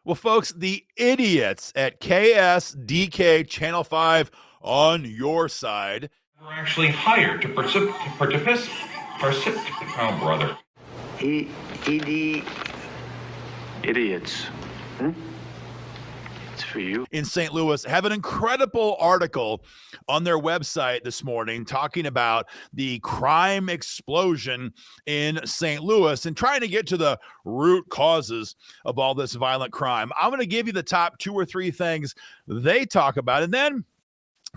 Well, folks, the idiots at KSDK Channel 5 on your side were actually hired to participate. Oh, brother. Idiots. It's for you. In St. Louis have an incredible article on their website this morning talking about the crime explosion in St. Louis and trying to get to the root causes of all this violent crime. I'm going to give you the top 2 or 3 things they talk about, and then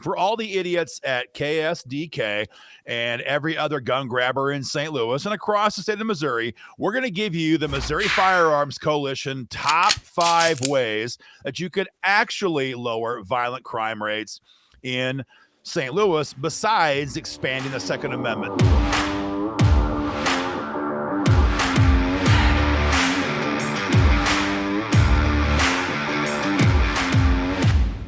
for all the idiots at KSDK and every other gun grabber in St. Louis and across the state of Missouri, we're going to give you the Missouri Firearms Coalition top 5 ways that you could actually lower violent crime rates in St. Louis besides expanding the Second Amendment.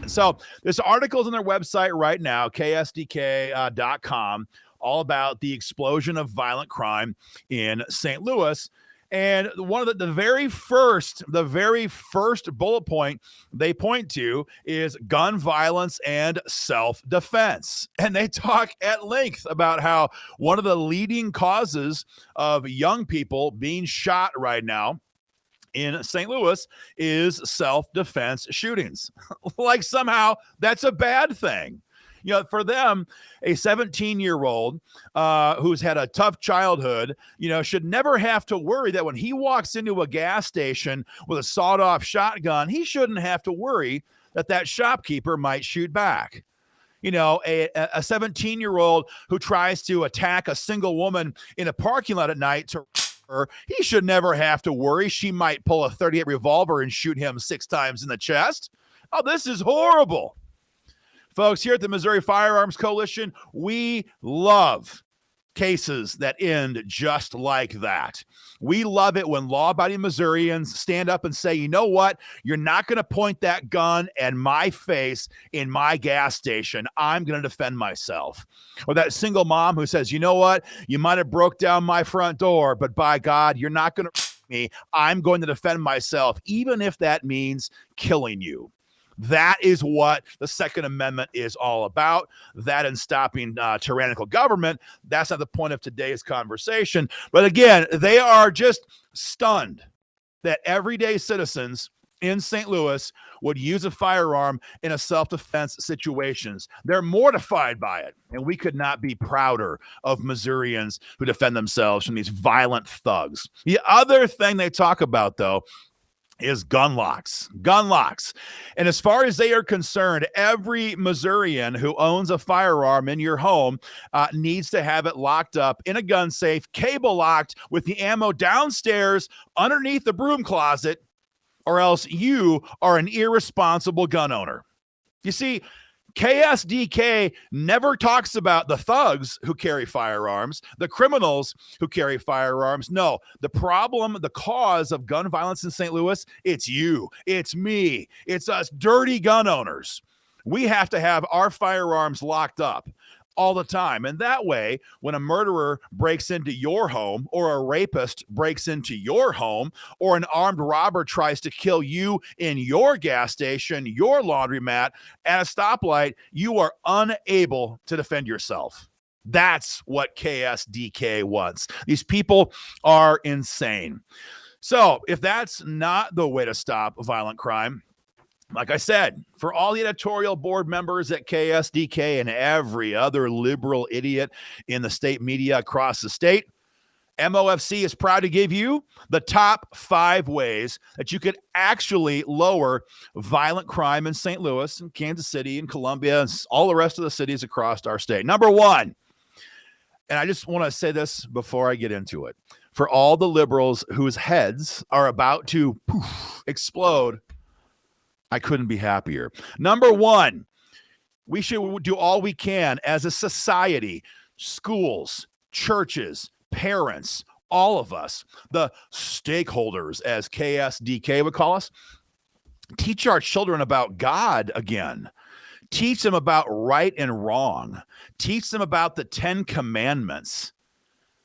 So this article's on their website right now, ksdk.com, all about the explosion of violent crime in St. Louis. And one of the very first bullet point they point to is gun violence and self-defense. And they talk at length about how one of the leading causes of young people being shot right now in St. Louis is self-defense shootings. Like somehow that's a bad thing. You know, for them, a 17-year-old who's had a tough childhood, should never have to worry that when he walks into a gas station with a sawed-off shotgun, he shouldn't have to worry that shopkeeper might shoot back. A 17-year-old who tries to attack a single woman in a parking lot at night to he should never have to worry she might pull a .38 revolver and shoot him 6 times in the chest. Oh, this is horrible. Folks, here at the Missouri Firearms Coalition, we love cases that end just like that. We love it when law-abiding Missourians stand up and say, you know what? You're not going to point that gun at my face in my gas station. I'm going to defend myself. Or that single mom who says, you know what? You might have broke down my front door, but by God, you're not going to me. I'm going to defend myself, even if that means killing you. That is what the Second Amendment is all about. That and stopping tyrannical government. That's not the point of today's conversation. But again, they are just stunned that everyday citizens in St. Louis would use a firearm in a self-defense situations. They're mortified by it. And we could not be prouder of Missourians who defend themselves from these violent thugs. The other thing they talk about, though, is gun locks. And as far as they are concerned, every Missourian who owns a firearm in your home needs to have it locked up in a gun safe, cable locked with the ammo downstairs underneath the broom closet, or else you are an irresponsible gun owner. You see, KSDK never talks about the thugs who carry firearms, the criminals who carry firearms. No, the problem, the cause of gun violence in St. Louis, it's you, it's me, it's us dirty gun owners. We have to have our firearms locked up all the time. And that way, when a murderer breaks into your home, or a rapist breaks into your home, or an armed robber tries to kill you in your gas station, your laundromat, at a stoplight, you are unable to defend yourself. That's what KSDK wants. These people are insane. So if that's not the way to stop violent crime, like I said, for all the editorial board members at KSDK and every other liberal idiot in the state media across the state, MOFC is proud to give you the top 5 ways that you could actually lower violent crime in St. Louis and Kansas City and Columbia and all the rest of the cities across our state. Number 1, and I just want to say this before I get into it, for all the liberals whose heads are about to explode, I couldn't be happier. Number 1, we should do all we can as a society, schools, churches, parents, all of us, the stakeholders, as KSDK would call us, teach our children about God again. Teach them about right and wrong. Teach them about the 10 Commandments.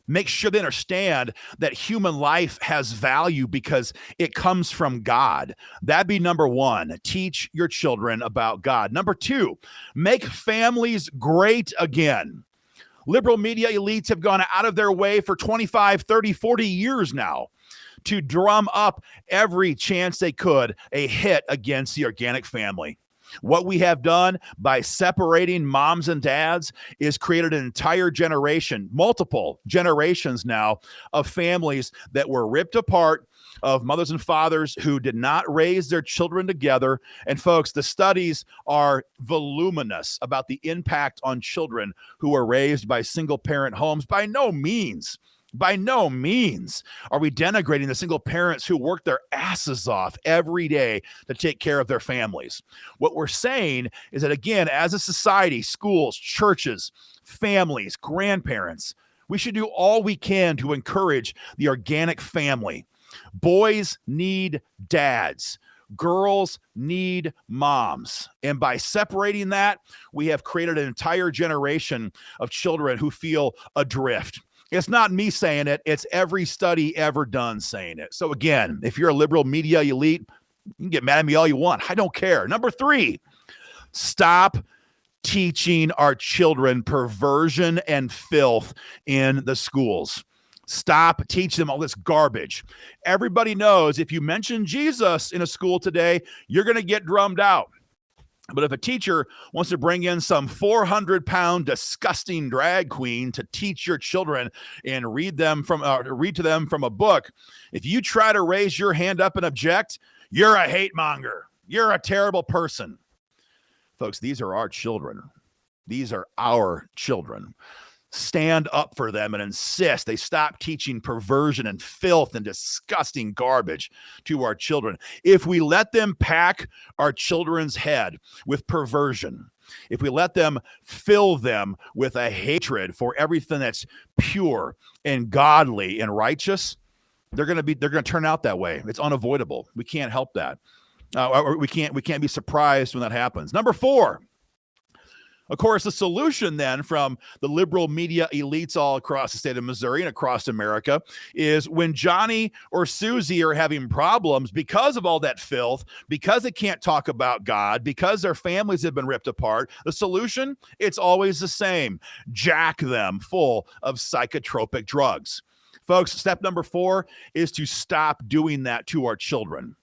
Make sure they understand that human life has value because it comes from God. That'd be number one. Teach your children about God. Number two, make families great again. Liberal media elites have gone out of their way for 25, 30, 40 years now to drum up every chance they could a hit against the organic family. What we have done by separating moms and dads is created an entire generation, multiple generations now, of families that were ripped apart, of mothers and fathers who did not raise their children together. And folks, the studies are voluminous about the impact on children who are raised by single parent homes. By no means are we denigrating the single parents who work their asses off every day to take care of their families. What we're saying is that, again, as a society, schools, churches, families, grandparents, we should do all we can to encourage the organic family. Boys need dads. Girls need moms. And by separating that, we have created an entire generation of children who feel adrift. It's not me saying it. It's every study ever done saying it. So again, if you're a liberal media elite, you can get mad at me all you want. I don't care. Number three, stop teaching our children perversion and filth in the schools. Stop teaching them all this garbage. Everybody knows if you mention Jesus in a school today, you're going to get drummed out. But if a teacher wants to bring in some 400-pound disgusting drag queen to teach your children and read to them from a book, if you try to raise your hand up and object, you're a hate monger. You're a terrible person. Folks, these are our children. These are our children. Stand up for them and insist they stop teaching perversion and filth and disgusting garbage to our children. If we let them pack our children's head with perversion, if we let them fill them with a hatred for everything that's pure and godly and righteous, they're going to turn out that way. It's unavoidable. We can't help that. We can't be surprised when that happens. Number four. Of course, the solution then from the liberal media elites all across the state of Missouri and across America is when Johnny or Susie are having problems because of all that filth, because they can't talk about God, because their families have been ripped apart, the solution, it's always the same. Jack them full of psychotropic drugs. Folks, step number four is to stop doing that to our children.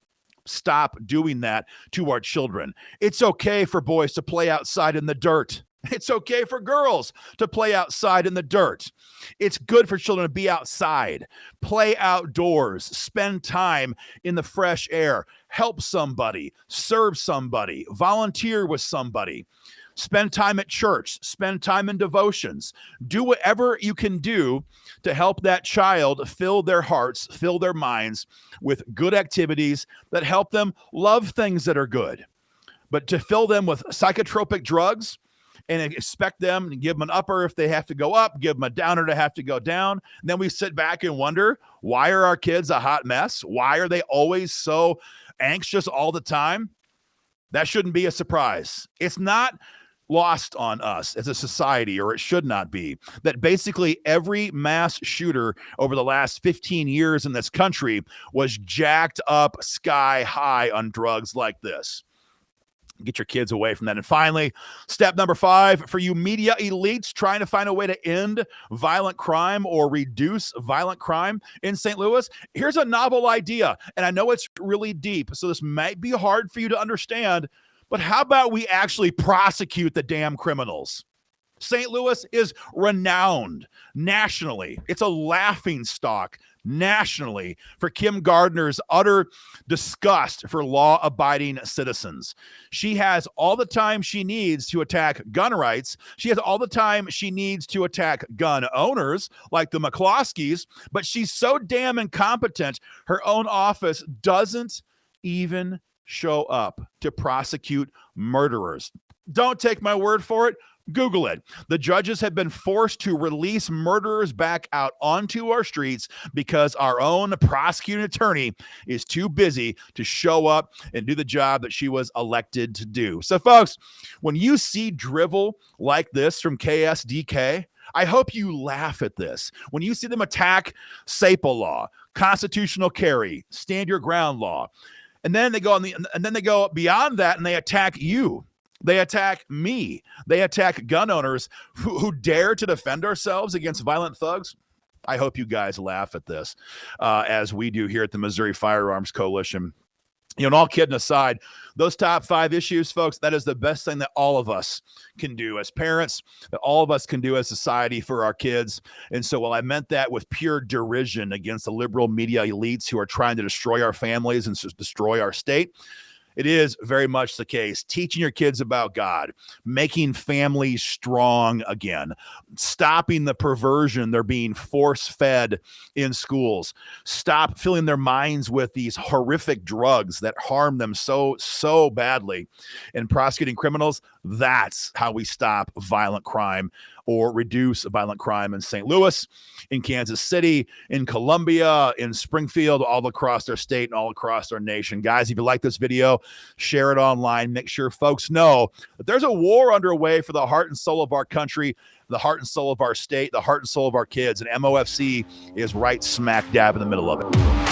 Stop doing that to our children. It's okay for boys to play outside in the dirt. It's okay for girls to play outside in the dirt. It's good for children to be outside, play outdoors, spend time in the fresh air, help somebody, serve somebody, volunteer with somebody. Spend time at church, spend time in devotions. Do whatever you can do to help that child fill their hearts, fill their minds with good activities that help them love things that are good. But to fill them with psychotropic drugs and expect them to give them an upper if they have to go up, give them a downer to have to go down, and then we sit back and wonder, why are our kids a hot mess? Why are they always so anxious all the time? That shouldn't be a surprise. It's not lost on us as a society, or it should not be, that basically every mass shooter over the last 15 years in this country was jacked up sky high on drugs like this. Get your kids away from that. And finally, step number 5, for you media elites trying to find a way to end violent crime or reduce violent crime in St. Louis, here's a novel idea. And I know it's really deep, so this might be hard for you to understand, but how about we actually prosecute the damn criminals? St. Louis is renowned nationally. It's a laughingstock nationally for Kim Gardner's utter disgust for law-abiding citizens. She has all the time she needs to attack gun rights. She has all the time she needs to attack gun owners like the McCloskeys, but she's so damn incompetent, her own office doesn't even show up to prosecute murderers. Don't take my word for it. Google it. The judges have been forced to release murderers back out onto our streets because our own prosecuting attorney is too busy to show up and do the job that she was elected to do. So, folks, when you see drivel like this from KSDK, I hope you laugh at this. When you see them attack SAPA law, constitutional carry, stand your ground law, and then they go beyond that and they attack you. They attack me. They attack gun owners who dare to defend ourselves against violent thugs. I hope you guys laugh at this as we do here at the Missouri Firearms Coalition. And all kidding aside, those top 5 issues, folks, that is the best thing that all of us can do as parents, that all of us can do as society for our kids. And so while I meant that with pure derision against the liberal media elites who are trying to destroy our families and destroy our state, it is very much the case. Teaching your kids about God, making families strong again, stopping the perversion they're being force-fed in schools, stop filling their minds with these horrific drugs that harm them so badly, and prosecuting criminals. That's how we stop violent crime or reduce violent crime in St. Louis, in Kansas City, in Columbia, in Springfield, all across our state and all across our nation. Guys, if you like this video, share it online. Make sure folks know that there's a war underway for the heart and soul of our country, the heart and soul of our state, the heart and soul of our kids, and MOFC is right smack dab in the middle of it.